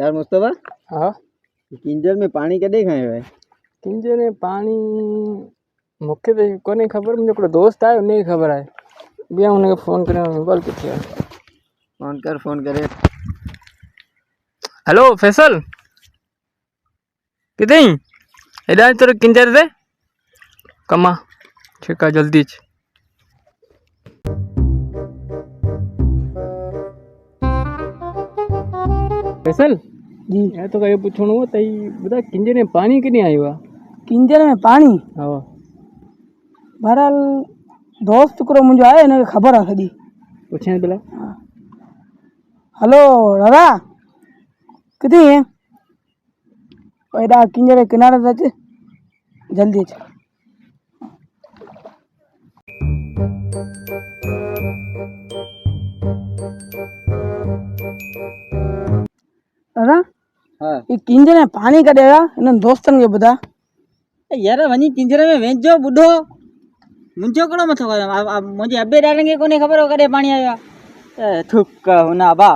यार मुस्तफा, हाँ किंजल में पानी कॾहिं खायो है? किंजल में पानी मूंखे तो कोन्हे ख़बर, मुंहिंजो हिकिड़ो दोस्त आहे उनखे ख़बर आहे। ॿिया हुनखे फ़ोन करे मोबाइल किथे आहे? फोन करे। हेलो फैसल, किथे आहीं? हेॾा तोर किंजर ते कमा ठीकु आहे, जल्दी अच। फैसल जी यार तो ये पूछणो हो तई बता, किंजर में पानी किने आयो आहे? किंजर में पानी हाँ बहरहाल दोस्त हिकिड़ो मुंहिंजो आहे, हिनखे ख़बर आहे सॼी। पुछां भला। हलो दादा, किथे आहीं? हेॾा किंजर जे किनारे ते अच, जल्दी अच। दादा हाँ ये किंजर में पानी कॾहिं आयो आहे? हिननि दोस्तनि खे ॿुधा। यार वञी किंजर में वेंझो ॿुधो, मुंहिंजो कहिड़ो मथो खयो? मुंहिंजे अबे ॾाॾनि खे कोन्हे ख़बर हो कॾहिं पाणी आयो आहे। थुक हुन अबा